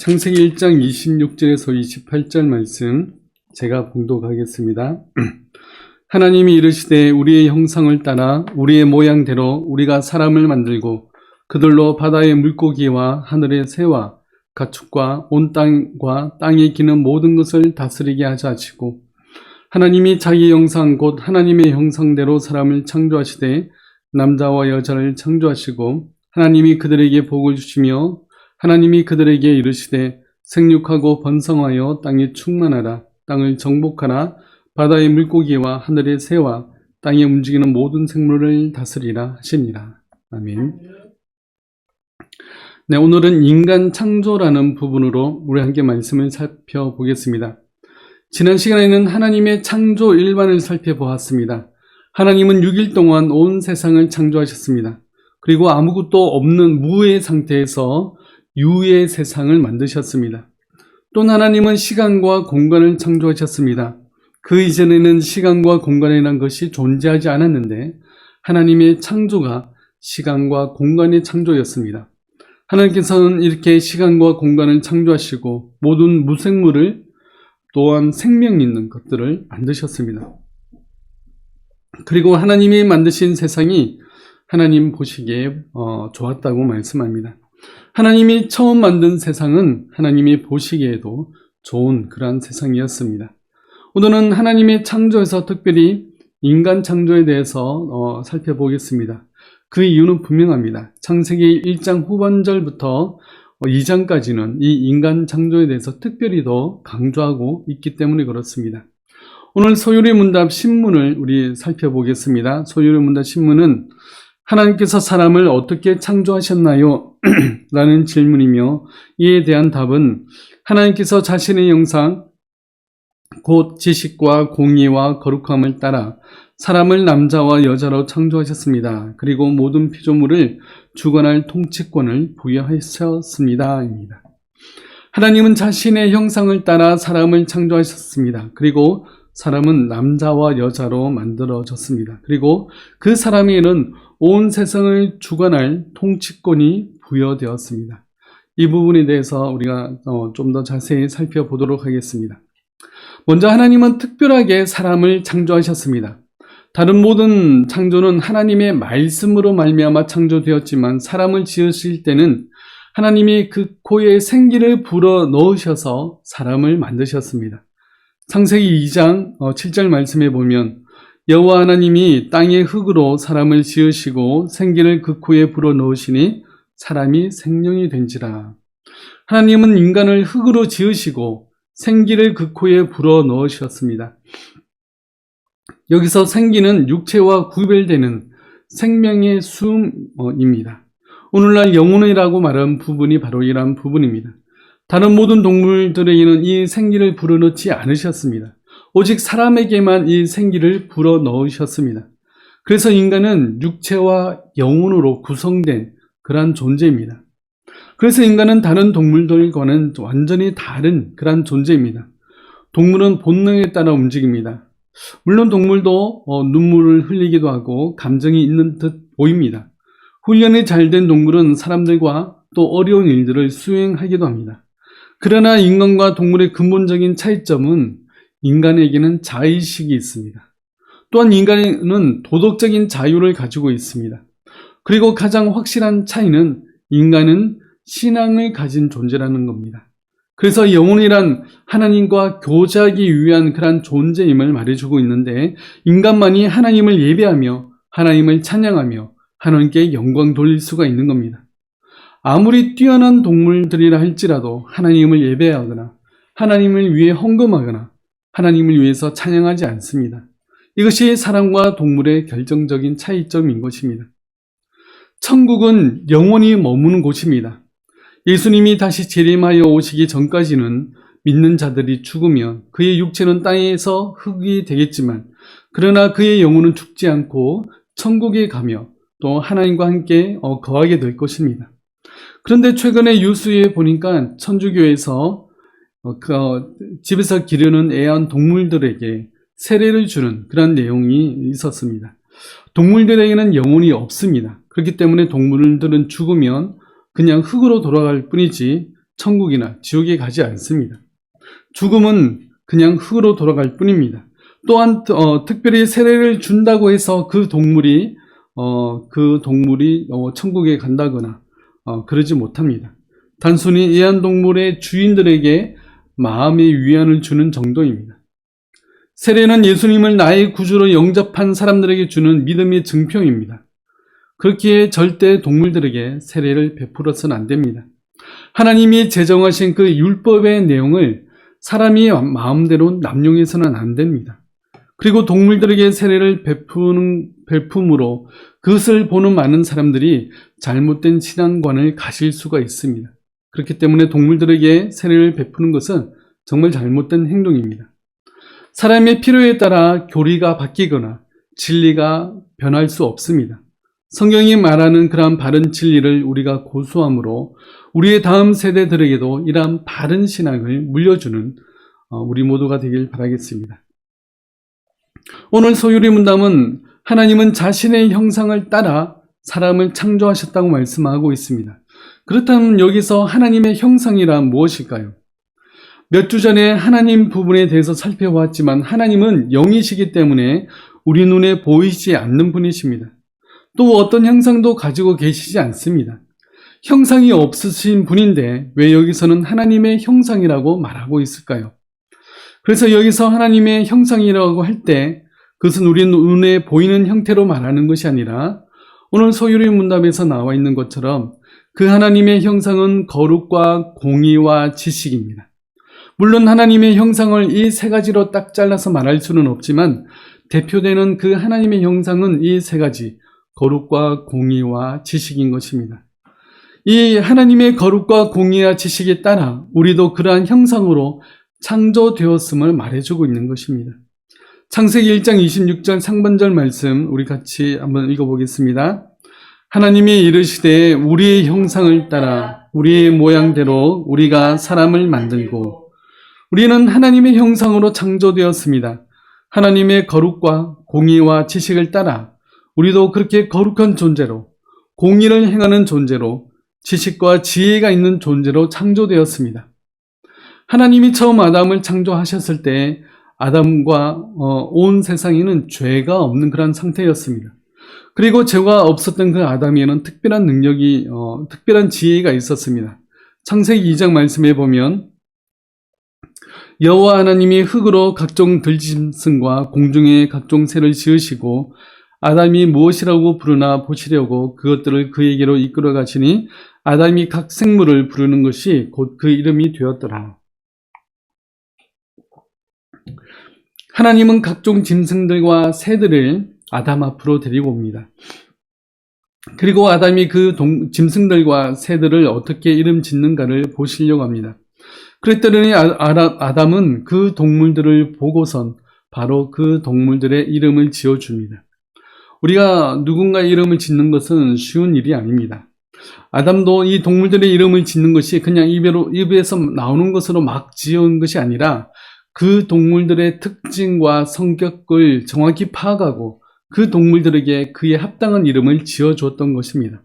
창세기 1장 26절에서 28절 말씀 제가 봉독하겠습니다. 하나님이 이르시되 우리의 형상을 따라 우리의 모양대로 우리가 사람을 만들고 그들로 바다의 물고기와 하늘의 새와 가축과 온 땅과 땅에 기는 모든 것을 다스리게 하자 하시고, 하나님이 자기 형상 곧 하나님의 형상대로 사람을 창조하시되 남자와 여자를 창조하시고, 하나님이 그들에게 복을 주시며 하나님이 그들에게 이르시되 생육하고 번성하여 땅에 충만하라. 땅을 정복하라. 바다의 물고기와 하늘의 새와 땅에 움직이는 모든 생물을 다스리라 하시니라. 아멘. 네, 오늘은 인간 창조라는 부분으로 우리 함께 말씀을 살펴보겠습니다. 지난 시간에는 하나님의 창조 일반을 살펴보았습니다. 하나님은 6일 동안 온 세상을 창조하셨습니다. 그리고 아무것도 없는 무의 상태에서 유의 세상을 만드셨습니다. 또 하나님은 시간과 공간을 창조하셨습니다. 그 이전에는 시간과 공간이라는 것이 존재하지 않았는데 하나님의 창조가 시간과 공간의 창조였습니다. 하나님께서는 이렇게 시간과 공간을 창조하시고 모든 무생물을 또한 생명 있는 것들을 만드셨습니다. 그리고 하나님이 만드신 세상이 하나님 보시기에 좋았다고 말씀합니다. 하나님이 처음 만든 세상은 하나님이 보시기에도 좋은 그러한 세상이었습니다. 오늘은 하나님의 창조에서 특별히 인간 창조에 대해서 살펴보겠습니다. 그 이유는 분명합니다. 창세기 1장 후반절부터 2장까지는 이 인간 창조에 대해서 특별히 더 강조하고 있기 때문에 그렇습니다. 오늘 소율의 문답 신문을 우리 살펴보겠습니다. 소율의 문답 신문은 하나님께서 사람을 어떻게 창조하셨나요? 라는 질문이며, 이에 대한 답은 하나님께서 자신의 형상 곧 지식과 공의와 거룩함을 따라 사람을 남자와 여자로 창조하셨습니다. 그리고 모든 피조물을 주관할 통치권을 부여하셨습니다. 입니다. 하나님은 자신의 형상을 따라 사람을 창조하셨습니다. 그리고 사람은 남자와 여자로 만들어졌습니다. 그리고 그 사람에게는 온 세상을 주관할 통치권이 부여되었습니다. 이 부분에 대해서 우리가 좀 더 자세히 살펴보도록 하겠습니다. 먼저 하나님은 특별하게 사람을 창조하셨습니다. 다른 모든 창조는 하나님의 말씀으로 말미암아 창조되었지만 사람을 지으실 때는 하나님이 그 코에 생기를 불어 넣으셔서 사람을 만드셨습니다. 창세기 2장 7절 말씀에 보면 여호와 하나님이 땅의 흙으로 사람을 지으시고 생기를 그 코에 불어 넣으시니 사람이 생명이 된지라. 하나님은 인간을 흙으로 지으시고 생기를 그 코에 불어 넣으셨습니다. 여기서 생기는 육체와 구별되는 생명의 숨입니다. 오늘날 영혼이라고 말하는 부분이 바로 이러한 부분입니다. 다른 모든 동물들에게는 이 생기를 불어넣지 않으셨습니다. 오직 사람에게만 이 생기를 불어넣으셨습니다. 그래서 인간은 육체와 영혼으로 구성된 그러한 존재입니다. 그래서 인간은 다른 동물들과는 완전히 다른 그러한 존재입니다. 동물은 본능에 따라 움직입니다. 물론 동물도 눈물을 흘리기도 하고 감정이 있는 듯 보입니다. 훈련이 잘 된 동물은 사람들과 또 어려운 일들을 수행하기도 합니다. 그러나 인간과 동물의 근본적인 차이점은 인간에게는 자의식이 있습니다. 또한 인간은 도덕적인 자유를 가지고 있습니다. 그리고 가장 확실한 차이는 인간은 신앙을 가진 존재라는 겁니다. 그래서 영혼이란 하나님과 교제하기 위한 그런 존재임을 말해주고 있는데, 인간만이 하나님을 예배하며 하나님을 찬양하며 하나님께 영광 돌릴 수가 있는 겁니다. 아무리 뛰어난 동물들이라 할지라도 하나님을 예배하거나 하나님을 위해 헌금하거나 하나님을 위해서 찬양하지 않습니다. 이것이 사람과 동물의 결정적인 차이점인 것입니다. 천국은 영원히 머무는 곳입니다. 예수님이 다시 재림하여 오시기 전까지는 믿는 자들이 죽으면 그의 육체는 땅에서 흙이 되겠지만, 그러나 그의 영혼은 죽지 않고 천국에 가며 또 하나님과 함께 거하게 될 것입니다. 그런데 최근에 뉴스에 보니까 천주교에서 집에서 기르는 애완동물들에게 세례를 주는 그런 내용이 있었습니다. 동물들에게는 영혼이 없습니다. 그렇기 때문에 동물들은 죽으면 그냥 흙으로 돌아갈 뿐이지 천국이나 지옥에 가지 않습니다. 죽음은 그냥 흙으로 돌아갈 뿐입니다. 또한 특별히 세례를 준다고 해서 그 동물이 천국에 간다거나 그러지 못합니다. 단순히 애완동물의 주인들에게 마음의 위안을 주는 정도입니다. 세례는 예수님을 나의 구주로 영접한 사람들에게 주는 믿음의 증표입니다. 그렇기에 절대 동물들에게 세례를 베풀어서는 안 됩니다. 하나님이 제정하신 그 율법의 내용을 사람이 마음대로 남용해서는 안 됩니다. 그리고 동물들에게 세례를 베품으로 그것을 보는 많은 사람들이 잘못된 신앙관을 가질 수가 있습니다. 그렇기 때문에 동물들에게 세례를 베푸는 것은 정말 잘못된 행동입니다. 사람의 필요에 따라 교리가 바뀌거나 진리가 변할 수 없습니다. 성경이 말하는 그러한 바른 진리를 우리가 고수함으로 우리의 다음 세대들에게도 이러한 바른 신앙을 물려주는 우리 모두가 되길 바라겠습니다. 오늘 소유리 문답은 하나님은 자신의 형상을 따라 사람을 창조하셨다고 말씀하고 있습니다. 그렇다면 여기서 하나님의 형상이란 무엇일까요? 몇 주 전에 하나님 부분에 대해서 살펴보았지만 하나님은 영이시기 때문에 우리 눈에 보이지 않는 분이십니다. 또 어떤 형상도 가지고 계시지 않습니다. 형상이 없으신 분인데 왜 여기서는 하나님의 형상이라고 말하고 있을까요? 그래서 여기서 하나님의 형상이라고 할 때 그것은 우리 눈에 보이는 형태로 말하는 것이 아니라 오늘 소유리 문답에서 나와 있는 것처럼 그 하나님의 형상은 거룩과 공의와 지식입니다. 물론 하나님의 형상을 이 세 가지로 딱 잘라서 말할 수는 없지만 대표되는 그 하나님의 형상은 이 세 가지, 거룩과 공의와 지식인 것입니다. 이 하나님의 거룩과 공의와 지식에 따라 우리도 그러한 형상으로 창조되었음을 말해주고 있는 것입니다. 창세기 1장 26절 상반절 말씀 우리 같이 한번 읽어보겠습니다. 하나님이 이르시되 우리의 형상을 따라 우리의 모양대로 우리가 사람을 만들고 우리는 하나님의 형상으로 창조되었습니다. 하나님의 거룩과 공의와 지식을 따라 우리도 그렇게 거룩한 존재로 공의를 행하는 존재로 지식과 지혜가 있는 존재로 창조되었습니다. 하나님이 처음 아담을 창조하셨을 때 아담과 온 세상에는 죄가 없는 그런 상태였습니다. 그리고 죄가 없었던 그 아담에는 특별한 능력이, 특별한 지혜가 있었습니다. 창세기 2장 말씀에 보면 여호와 하나님이 흙으로 각종 들짐승과 공중의 각종 새를 지으시고 아담이 무엇이라고 부르나 보시려고 그것들을 그에게로 이끌어 가시니 아담이 각 생물을 부르는 것이 곧 그 이름이 되었더라. 하나님은 각종 짐승들과 새들을 아담 앞으로 데리고 옵니다. 그리고 아담이 그 짐승들과 새들을 어떻게 이름 짓는가를 보시려고 합니다. 그랬더니 아담은 그 동물들을 보고선 바로 그 동물들의 이름을 지어줍니다. 우리가 누군가 이름을 짓는 것은 쉬운 일이 아닙니다. 아담도 이 동물들의 이름을 짓는 것이 그냥 입에서 나오는 것으로 막 지은 것이 아니라 그 동물들의 특징과 성격을 정확히 파악하고 그 동물들에게 그에 합당한 이름을 지어주었던 것입니다.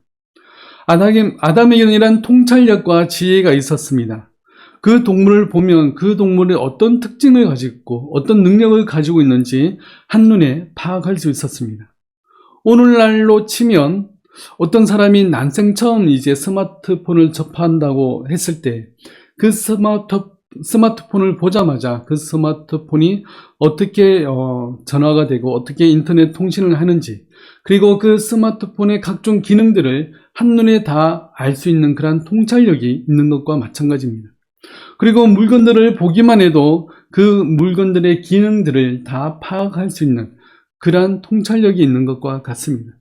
아담에게는 이런 통찰력과 지혜가 있었습니다. 그 동물을 보면 그 동물이 어떤 특징을 가지고 있고 어떤 능력을 가지고 있는지 한눈에 파악할 수 있었습니다. 오늘날로 치면 어떤 사람이 난생 처음 이제 스마트폰을 접한다고 했을 때 그 스마트폰을 보자마자 그 스마트폰이 어떻게 전화가 되고 어떻게 인터넷 통신을 하는지 그리고 그 스마트폰의 각종 기능들을 한눈에 다 알 수 있는 그런 통찰력이 있는 것과 마찬가지입니다. 그리고 물건들을 보기만 해도 그 물건들의 기능들을 다 파악할 수 있는 그러한 통찰력이 있는 것과 같습니다.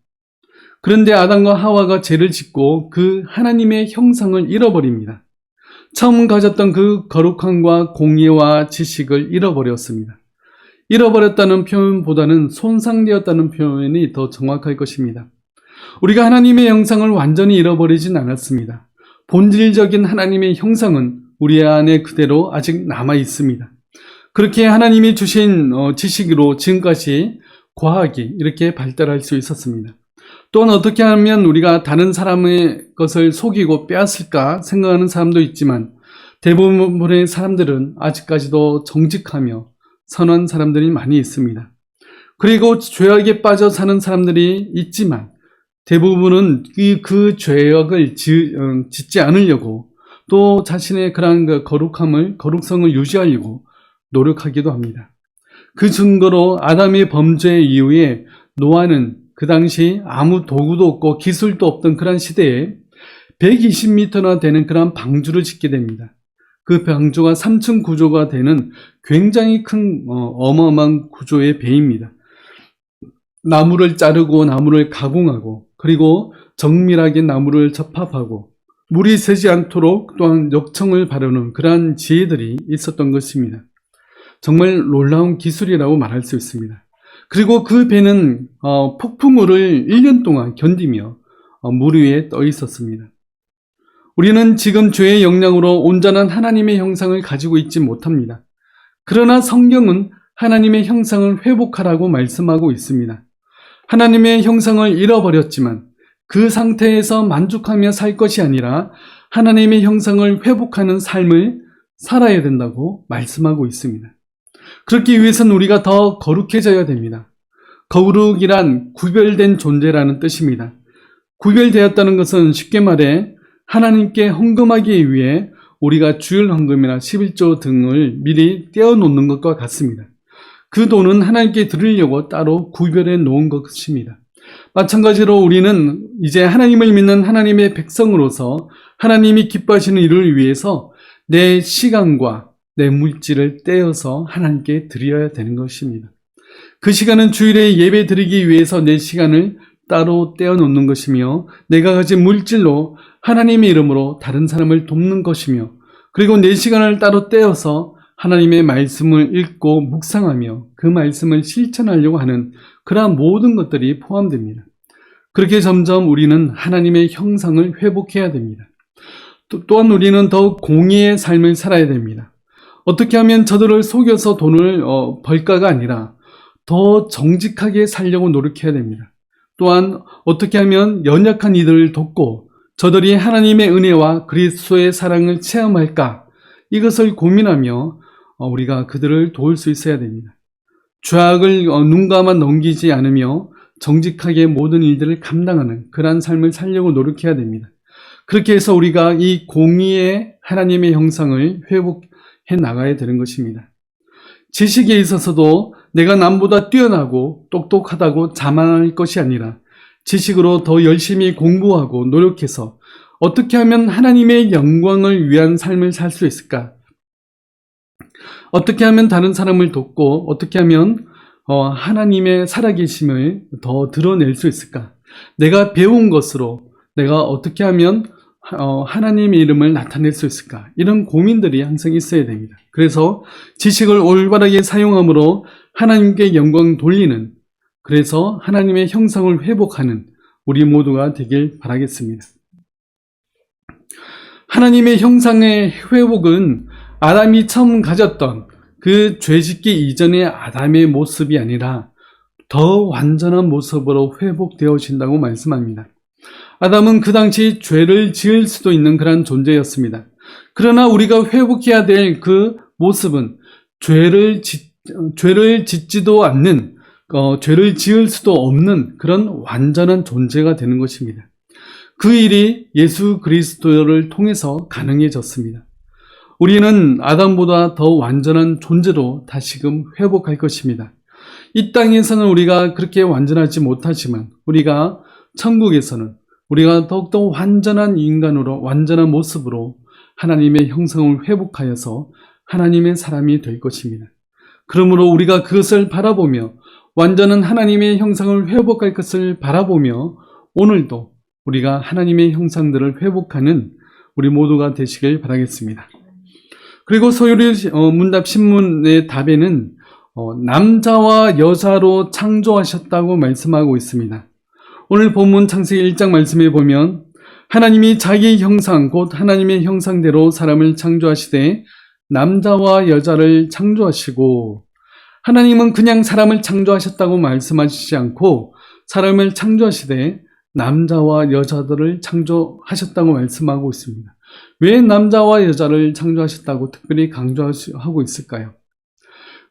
그런데 아담과 하와가 죄를 짓고 그 하나님의 형상을 잃어버립니다. 처음 가졌던 그 거룩함과 공의와 지식을 잃어버렸습니다. 잃어버렸다는 표현보다는 손상되었다는 표현이 더 정확할 것입니다. 우리가 하나님의 형상을 완전히 잃어버리진 않았습니다. 본질적인 하나님의 형상은 우리 안에 그대로 아직 남아 있습니다. 그렇게 하나님이 주신 지식으로 지금까지 과학이 이렇게 발달할 수 있었습니다. 또한 어떻게 하면 우리가 다른 사람의 것을 속이고 빼앗을까 생각하는 사람도 있지만 대부분의 사람들은 아직까지도 정직하며 선한 사람들이 많이 있습니다. 그리고 죄악에 빠져 사는 사람들이 있지만 대부분은 그 죄악을 짓지 않으려고 또 자신의 그러한 거룩성을 유지하려고 노력하기도 합니다. 그 증거로 아담의 범죄 이후에 노아는 그 당시 아무 도구도 없고 기술도 없던 그런 시대에 120m나 되는 그런 방주를 짓게 됩니다. 그 방주가 3층 구조가 되는 굉장히 큰 어마어마한 구조의 배입니다. 나무를 자르고 나무를 가공하고 그리고 정밀하게 나무를 접합하고 물이 새지 않도록 또한 역청을 바르는 그러한 지혜들이 있었던 것입니다. 정말 놀라운 기술이라고 말할 수 있습니다. 그리고 그 배는 폭풍우를 1년 동안 견디며 물 위에 떠 있었습니다. 우리는 지금 죄의 영향으로 온전한 하나님의 형상을 가지고 있지 못합니다. 그러나 성경은 하나님의 형상을 회복하라고 말씀하고 있습니다. 하나님의 형상을 잃어버렸지만 그 상태에서 만족하며 살 것이 아니라 하나님의 형상을 회복하는 삶을 살아야 된다고 말씀하고 있습니다. 그렇기 위해서는 우리가 더 거룩해져야 됩니다. 거룩이란 구별된 존재라는 뜻입니다. 구별되었다는 것은 쉽게 말해 하나님께 헌금하기 위해 우리가 주일 헌금이나 11조 등을 미리 떼어놓는 것과 같습니다. 그 돈은 하나님께 드리려고 따로 구별해 놓은 것입니다. 마찬가지로 우리는 이제 하나님을 믿는 하나님의 백성으로서 하나님이 기뻐하시는 일을 위해서 내 시간과 내 물질을 떼어서 하나님께 드려야 되는 것입니다. 그 시간은 주일에 예배 드리기 위해서 내 시간을 따로 떼어놓는 것이며 내가 가진 물질로 하나님의 이름으로 다른 사람을 돕는 것이며 그리고 내 시간을 따로 떼어서 하나님의 말씀을 읽고 묵상하며 그 말씀을 실천하려고 하는 그러한 모든 것들이 포함됩니다. 그렇게 점점 우리는 하나님의 형상을 회복해야 됩니다. 또한 우리는 더욱 공의의 삶을 살아야 됩니다. 어떻게 하면 저들을 속여서 돈을 벌까가 아니라 더 정직하게 살려고 노력해야 됩니다. 또한 어떻게 하면 연약한 이들을 돕고 저들이 하나님의 은혜와 그리스도의 사랑을 체험할까 이것을 고민하며 우리가 그들을 도울 수 있어야 됩니다. 죄악을 눈 감아 넘기지 않으며 정직하게 모든 일들을 감당하는 그러한 삶을 살려고 노력해야 됩니다. 그렇게 해서 우리가 이 공의의 하나님의 형상을 회복해 나가야 되는 것입니다. 지식에 있어서도 내가 남보다 뛰어나고 똑똑하다고 자만할 것이 아니라 지식으로 더 열심히 공부하고 노력해서 어떻게 하면 하나님의 영광을 위한 삶을 살 수 있을까? 어떻게 하면 다른 사람을 돕고 어떻게 하면 하나님의 살아계심을 더 드러낼 수 있을까? 내가 배운 것으로 내가 어떻게 하면 하나님의 이름을 나타낼 수 있을까? 이런 고민들이 항상 있어야 됩니다. 그래서 지식을 올바르게 사용함으로 하나님께 영광 돌리는, 그래서 하나님의 형상을 회복하는 우리 모두가 되길 바라겠습니다. 하나님의 형상의 회복은 아담이 처음 가졌던 그 죄짓기 이전의 아담의 모습이 아니라 더 완전한 모습으로 회복되어진다고 말씀합니다. 아담은 그 당시 죄를 지을 수도 있는 그런 존재였습니다. 그러나 우리가 회복해야 될 그 모습은 죄를 짓지도 않는, 죄를 지을 수도 없는 그런 완전한 존재가 되는 것입니다. 그 일이 예수 그리스도를 통해서 가능해졌습니다. 우리는 아담보다 더 완전한 존재로 다시금 회복할 것입니다. 이 땅에서는 우리가 그렇게 완전하지 못하지만 우리가 천국에서는 우리가 더욱더 완전한 인간으로, 완전한 모습으로 하나님의 형상을 회복하여서 하나님의 사람이 될 것입니다. 그러므로 우리가 그것을 바라보며 완전한 하나님의 형상을 회복할 것을 바라보며 오늘도 우리가 하나님의 형상들을 회복하는 우리 모두가 되시길 바라겠습니다. 그리고 소요리 문답 신문의 답에는 남자와 여자로 창조하셨다고 말씀하고 있습니다. 오늘 본문 창세기 1장 말씀에 보면 하나님이 자기의 형상 곧 하나님의 형상대로 사람을 창조하시되 남자와 여자를 창조하시고, 하나님은 그냥 사람을 창조하셨다고 말씀하시지 않고 사람을 창조하시되 남자와 여자들을 창조하셨다고 말씀하고 있습니다. 왜 남자와 여자를 창조하셨다고 특별히 강조하고 있을까요?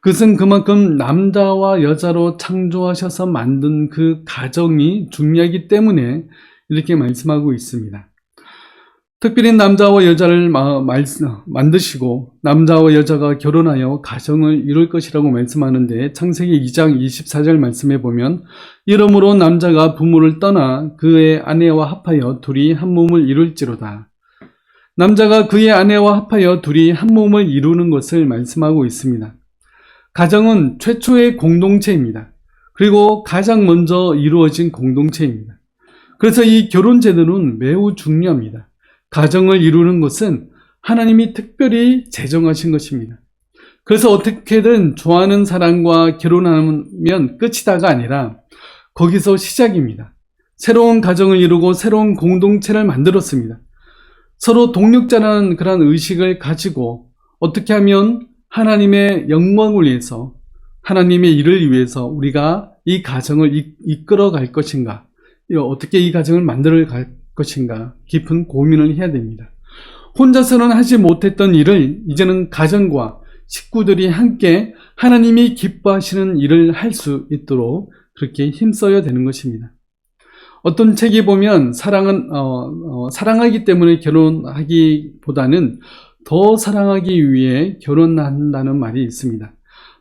그것은 그만큼 남자와 여자로 창조하셔서 만든 그 가정이 중요하기 때문에 이렇게 말씀하고 있습니다. 특별히 남자와 여자를 만드시고 남자와 여자가 결혼하여 가정을 이룰 것이라고 말씀하는데, 창세기 2장 24절 말씀에 보면 이러므로 남자가 부모를 떠나 그의 아내와 합하여 둘이 한 몸을 이룰지로다. 남자가 그의 아내와 합하여 둘이 한 몸을 이루는 것을 말씀하고 있습니다. 가정은 최초의 공동체입니다. 그리고 가장 먼저 이루어진 공동체입니다. 그래서 이 결혼 제도는 매우 중요합니다. 가정을 이루는 것은 하나님이 특별히 제정하신 것입니다. 그래서 어떻게든 좋아하는 사람과 결혼하면 끝이다가 아니라 거기서 시작입니다. 새로운 가정을 이루고 새로운 공동체를 만들었습니다. 서로 동력자라는 그런 의식을 가지고 어떻게 하면 하나님의 영광을 위해서, 하나님의 일을 위해서 우리가 이 가정을 이끌어 갈 것인가, 어떻게 이 가정을 만들어 갈 것인가 깊은 고민을 해야 됩니다. 혼자서는 하지 못했던 일을 이제는 가정과 식구들이 함께 하나님이 기뻐하시는 일을 할 수 있도록 그렇게 힘써야 되는 것입니다. 어떤 책에 보면 사랑하기 때문에 결혼하기보다는 더 사랑하기 위해 결혼한다는 말이 있습니다.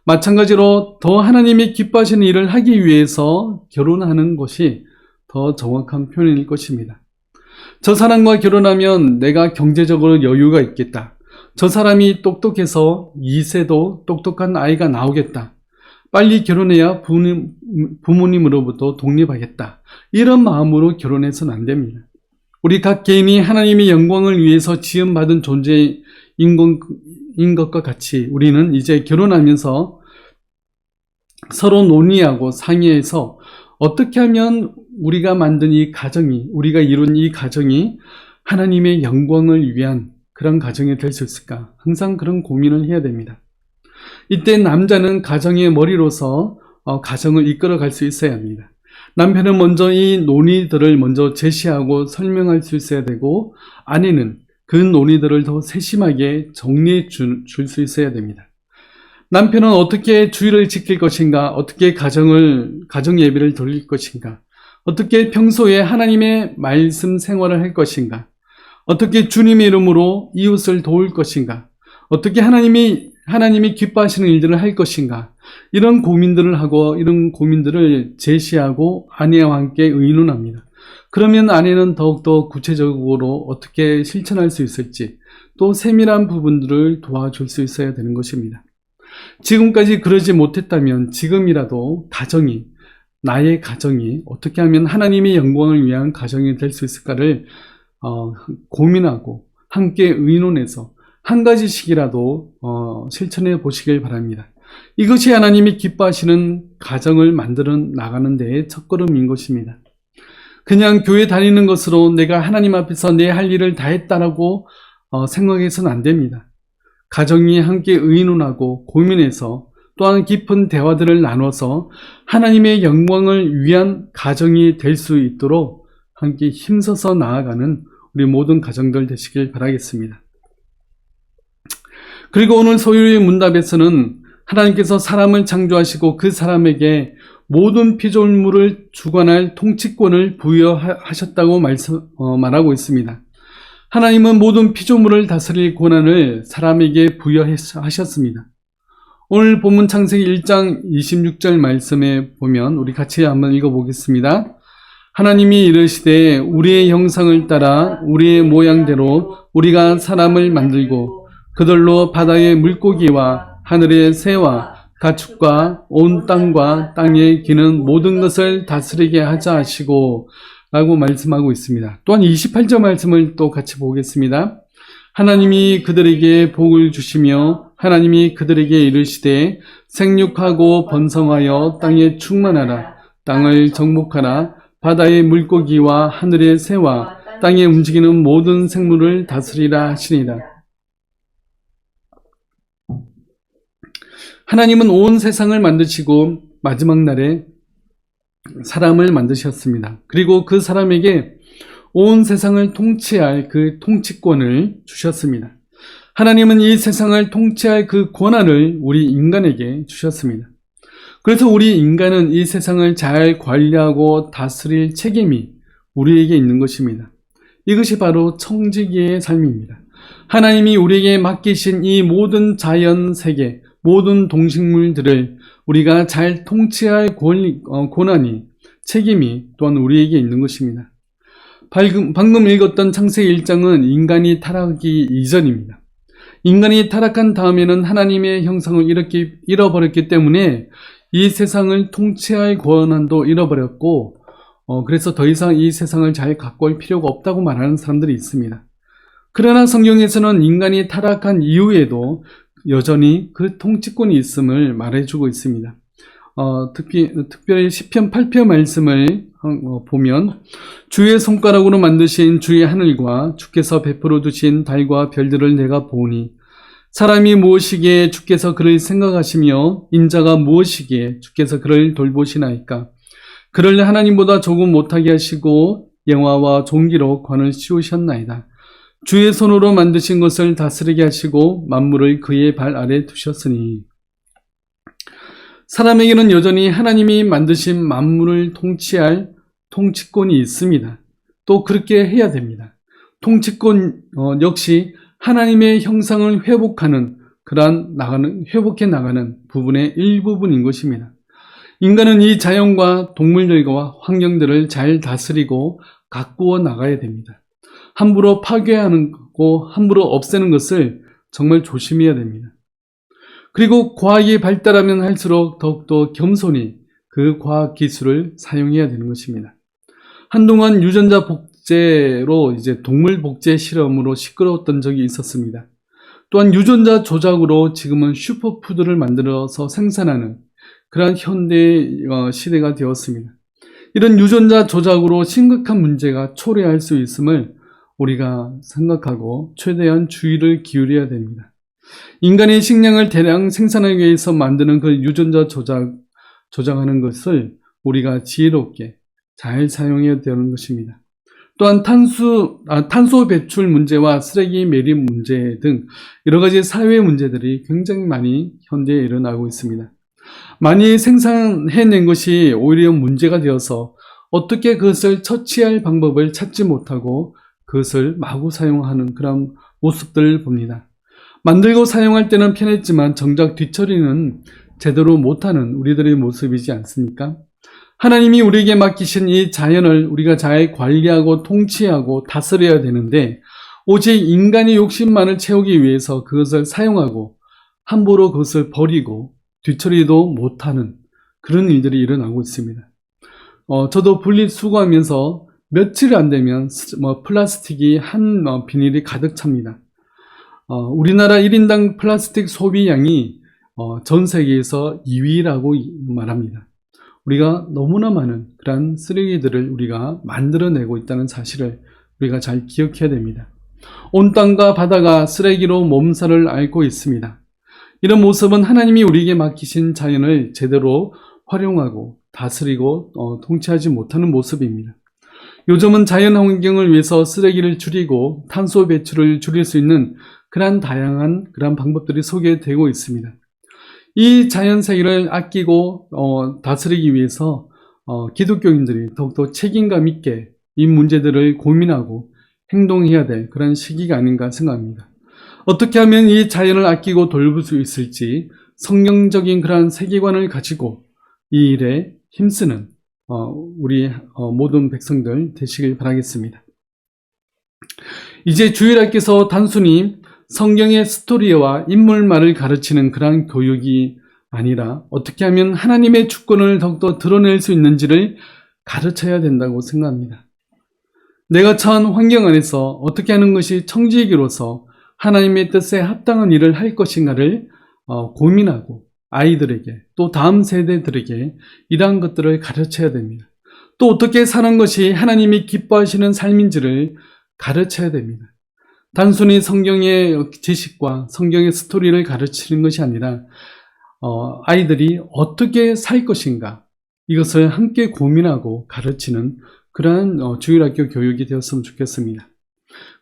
마찬가지로 더 하나님이 기뻐하시는 일을 하기 위해서 결혼하는 것이 더 정확한 표현일 것입니다. 저 사람과 결혼하면 내가 경제적으로 여유가 있겠다. 저 사람이 똑똑해서 2세도 똑똑한 아이가 나오겠다. 빨리 결혼해야 부모님으로부터 독립하겠다. 이런 마음으로 결혼해서는 안 됩니다. 우리 각 개인이 하나님의 영광을 위해서 지음받은 존재인 것과 같이 우리는 이제 결혼하면서 서로 논의하고 상의해서 어떻게 하면 우리가 만든 이 가정이, 우리가 이룬 이 가정이 하나님의 영광을 위한 그런 가정이 될 수 있을까? 항상 그런 고민을 해야 됩니다. 이때 남자는 가정의 머리로서 가정을 이끌어 갈 수 있어야 합니다. 남편은 먼저 이 논의들을 먼저 제시하고 설명할 수 있어야 되고, 아내는 그 논의들을 더 세심하게 정리해 줄 수 있어야 됩니다. 남편은 어떻게 주의를 지킬 것인가, 어떻게 가정 예배를 드릴 것인가, 어떻게 평소에 하나님의 말씀 생활을 할 것인가, 어떻게 주님의 이름으로 이웃을 도울 것인가, 어떻게 하나님이 기뻐하시는 일들을 할 것인가, 이런 고민들을 하고 이런 고민들을 제시하고 아내와 함께 의논합니다. 그러면 아내는 더욱더 구체적으로 어떻게 실천할 수 있을지, 또 세밀한 부분들을 도와줄 수 있어야 되는 것입니다. 지금까지 그러지 못했다면 지금이라도 나의 가정이 어떻게 하면 하나님의 영광을 위한 가정이 될 수 있을까를 고민하고 함께 의논해서 한 가지씩이라도 실천해 보시길 바랍니다. 이것이 하나님이 기뻐하시는 가정을 만들어 나가는 데의 첫걸음인 것입니다. 그냥 교회 다니는 것으로 내가 하나님 앞에서 내 할 일을 다 했다라고 생각해서는 안 됩니다. 가정이 함께 의논하고 고민해서 또한 깊은 대화들을 나눠서 하나님의 영광을 위한 가정이 될 수 있도록 함께 힘써서 나아가는 우리 모든 가정들 되시길 바라겠습니다. 그리고 오늘 소유의 문답에서는 하나님께서 사람을 창조하시고 그 사람에게 모든 피조물을 주관할 통치권을 부여하셨다고 말하고 있습니다. 하나님은 모든 피조물을 다스릴 권한을 사람에게 부여하셨습니다. 오늘 본문 창세기 1장 26절 말씀에 보면 우리 같이 한번 읽어보겠습니다. 하나님이 이르시되 우리의 형상을 따라 우리의 모양대로 우리가 사람을 만들고 그들로 바다의 물고기와 하늘의 새와 가축과 온 땅과 땅에 기는 모든 것을 다스리게 하자 하시고 라고 말씀하고 있습니다. 또한 28절 말씀을 또 같이 보겠습니다. 하나님이 그들에게 복을 주시며 하나님이 그들에게 이르시되 생육하고 번성하여 땅에 충만하라. 땅을 정복하라. 바다의 물고기와 하늘의 새와 땅에 움직이는 모든 생물을 다스리라 하시니라. 하나님은 온 세상을 만드시고 마지막 날에 사람을 만드셨습니다. 그리고 그 사람에게 온 세상을 통치할 그 통치권을 주셨습니다. 하나님은 이 세상을 통치할 그 권한을 우리 인간에게 주셨습니다. 그래서 우리 인간은 이 세상을 잘 관리하고 다스릴 책임이 우리에게 있는 것입니다. 이것이 바로 청지기의 삶입니다. 하나님이 우리에게 맡기신 이 모든 자연 세계, 모든 동식물들을 우리가 잘 통치할 권한이, 책임이 또한 우리에게 있는 것입니다. 방금 읽었던 창세기 1장은 인간이 타락하기 이전입니다. 인간이 타락한 다음에는 하나님의 형상을 잃어버렸기 때문에 이 세상을 통치할 권한도 잃어버렸고, 그래서 더 이상 이 세상을 잘 갖고 올 필요가 없다고 말하는 사람들이 있습니다. 그러나 성경에서는 인간이 타락한 이후에도 여전히 그 통치권이 있음을 말해주고 있습니다. 특별히 시편 8편 말씀을 보면 주의 손가락으로 만드신 주의 하늘과 주께서 베풀어 두신 달과 별들을 내가 보니 사람이 무엇이기에 주께서 그를 생각하시며 인자가 무엇이기에 주께서 그를 돌보시나이까. 그를 하나님보다 조금 못하게 하시고 영화와 종기로 관을 씌우셨나이다. 주의 손으로 만드신 것을 다스리게 하시고 만물을 그의 발 아래 두셨으니. 사람에게는 여전히 하나님이 만드신 만물을 통치할 통치권이 있습니다. 또 그렇게 해야 됩니다. 통치권 역시 하나님의 형상을 회복해 나가는 부분의 일부분인 것입니다. 인간은 이 자연과 동물들과 환경들을 잘 다스리고 가꾸어 나가야 됩니다. 함부로 파괴하는 거, 함부로 없애는 것을 정말 조심해야 됩니다. 그리고 과학이 발달하면 할수록 더욱더 겸손히 그 과학 기술을 사용해야 되는 것입니다. 한동안 유전자 복제로 동물 복제 실험으로 시끄러웠던 적이 있었습니다. 또한 유전자 조작으로 지금은 슈퍼푸드를 만들어서 생산하는 그러한 현대 시대가 되었습니다. 이런 유전자 조작으로 심각한 문제가 초래할 수 있음을 우리가 생각하고 최대한 주의를 기울여야 됩니다. 인간의 식량을 대량 생산하기 위해서 만드는 그 유전자 조작하는 것을 우리가 지혜롭게 잘 사용해야 되는 것입니다. 또한 탄소 배출 문제와 쓰레기 매립 문제 등 여러 가지 사회 문제들이 굉장히 많이 현대에 일어나고 있습니다. 많이 생산해낸 것이 오히려 문제가 되어서 어떻게 그것을 처치할 방법을 찾지 못하고 그것을 마구 사용하는 그런 모습들을 봅니다. 만들고 사용할 때는 편했지만 정작 뒤처리는 제대로 못하는 우리들의 모습이지 않습니까? 하나님이 우리에게 맡기신 이 자연을 우리가 잘 관리하고 통치하고 다스려야 되는데 오직 인간의 욕심만을 채우기 위해서 그것을 사용하고 함부로 그것을 버리고 뒤처리도 못하는 그런 일들이 일어나고 있습니다. 저도 분리수거하면서 며칠 안 되면 플라스틱이 한 비닐이 가득 찹니다. 우리나라 1인당 플라스틱 소비량이 전 세계에서 2위라고 말합니다. 우리가 너무나 많은 그런 쓰레기들을 우리가 만들어내고 있다는 사실을 우리가 잘 기억해야 됩니다. 온 땅과 바다가 쓰레기로 몸살을 앓고 있습니다. 이런 모습은 하나님이 우리에게 맡기신 자연을 제대로 활용하고 다스리고 통치하지 못하는 모습입니다. 요즘은 자연 환경을 위해서 쓰레기를 줄이고 탄소 배출을 줄일 수 있는 그러한 다양한 그런 방법들이 소개되고 있습니다. 이 자연 세계를 아끼고 다스리기 위해서 기독교인들이 더욱더 책임감 있게 이 문제들을 고민하고 행동해야 될 그런 시기가 아닌가 생각합니다. 어떻게 하면 이 자연을 아끼고 돌볼 수 있을지 성경적인 그러한 세계관을 가지고 이 일에 힘쓰는 우리 모든 백성들 되시길 바라겠습니다. 이제 주일학교에서 단순히 성경의 스토리와 인물만을 가르치는 그러한 교육이 아니라 어떻게 하면 하나님의 주권을 더욱더 드러낼 수 있는지를 가르쳐야 된다고 생각합니다. 내가 처한 환경 안에서 어떻게 하는 것이 청지기로서 하나님의 뜻에 합당한 일을 할 것인가를 고민하고 아이들에게 또 다음 세대들에게 이러한 것들을 가르쳐야 됩니다. 또 어떻게 사는 것이 하나님이 기뻐하시는 삶인지를 가르쳐야 됩니다. 단순히 성경의 지식과 성경의 스토리를 가르치는 것이 아니라 아이들이 어떻게 살 것인가 이것을 함께 고민하고 가르치는 그러한 주일학교 교육이 되었으면 좋겠습니다.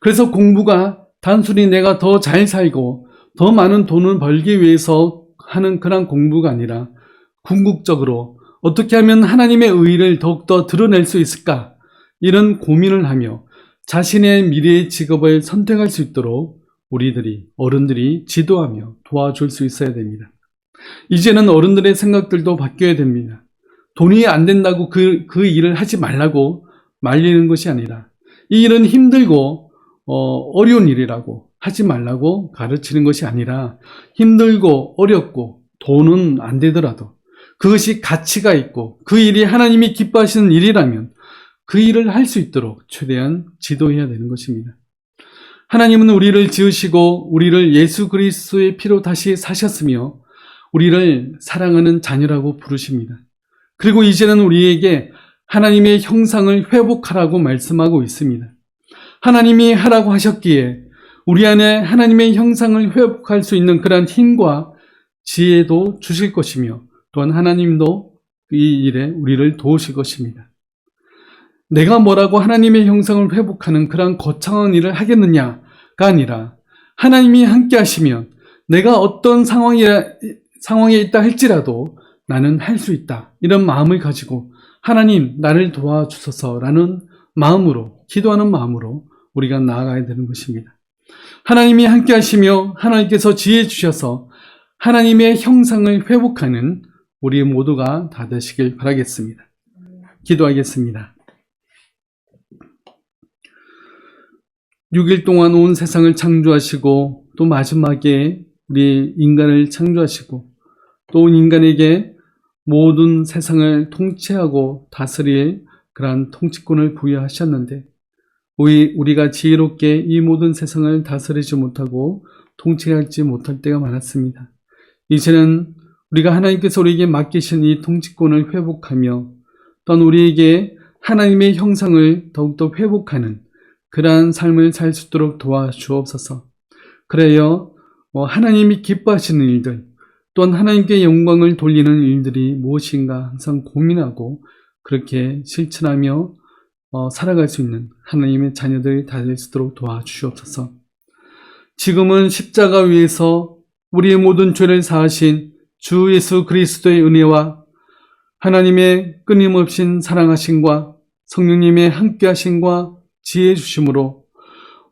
그래서 공부가 단순히 내가 더 잘 살고 더 많은 돈을 벌기 위해서 하는 그런 공부가 아니라 궁극적으로 어떻게 하면 하나님의 의의를 더욱더 드러낼 수 있을까? 이런 고민을 하며 자신의 미래의 직업을 선택할 수 있도록 어른들이 지도하며 도와줄 수 있어야 됩니다. 이제는 어른들의 생각들도 바뀌어야 됩니다. 돈이 안 된다고 그 일을 하지 말라고 말리는 것이 아니라 이 일은 힘들고 어려운 일이라고 하지 말라고 가르치는 것이 아니라 힘들고 어렵고 돈은 안 되더라도 그것이 가치가 있고 그 일이 하나님이 기뻐하시는 일이라면 그 일을 할 수 있도록 최대한 지도해야 되는 것입니다. 하나님은 우리를 지으시고 우리를 예수 그리스도의 피로 다시 사셨으며 우리를 사랑하는 자녀라고 부르십니다. 그리고 이제는 우리에게 하나님의 형상을 회복하라고 말씀하고 있습니다. 하나님이 하라고 하셨기에 우리 안에 하나님의 형상을 회복할 수 있는 그런 힘과 지혜도 주실 것이며 또한 하나님도 이 일에 우리를 도우실 것입니다. 내가 뭐라고 하나님의 형상을 회복하는 그런 거창한 일을 하겠느냐가 아니라 하나님이 함께 하시면 내가 어떤 상황에 있다 할지라도 나는 할 수 있다. 이런 마음을 가지고 하나님 나를 도와주소서라는 마음으로 기도하는 마음으로 우리가 나아가야 되는 것입니다. 하나님이 함께 하시며 하나님께서 지혜 주셔서 하나님의 형상을 회복하는 우리 모두가 다 되시길 바라겠습니다. 기도하겠습니다. 6일 동안 온 세상을 창조하시고 또 마지막에 우리 인간을 창조하시고 또 온 인간에게 모든 세상을 통치하고 다스릴 그러한 통치권을 부여하셨는데 우리가 지혜롭게 이 모든 세상을 다스리지 못하고 통치하지 못할 때가 많았습니다. 이제는 우리가 하나님께서 우리에게 맡기신 이 통치권을 회복하며 또한 우리에게 하나님의 형상을 더욱더 회복하는 그러한 삶을 살 수 있도록 도와주옵소서. 그래요 하나님이 기뻐하시는 일들 또한 하나님께 영광을 돌리는 일들이 무엇인가 항상 고민하고 그렇게 실천하며 살아갈 수 있는 하나님의 자녀들이 다 될 수 있도록 도와주시옵소서. 지금은 십자가 위에서 우리의 모든 죄를 사하신 주 예수 그리스도의 은혜와 하나님의 끊임없인 사랑하심과 성령님의 함께하심과 지혜 주심으로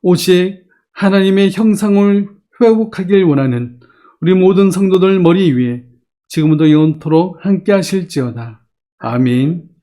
오직 하나님의 형상을 회복하길 원하는 우리 모든 성도들 머리 위에 지금부터 영원토록 함께 하실지어다. 아멘.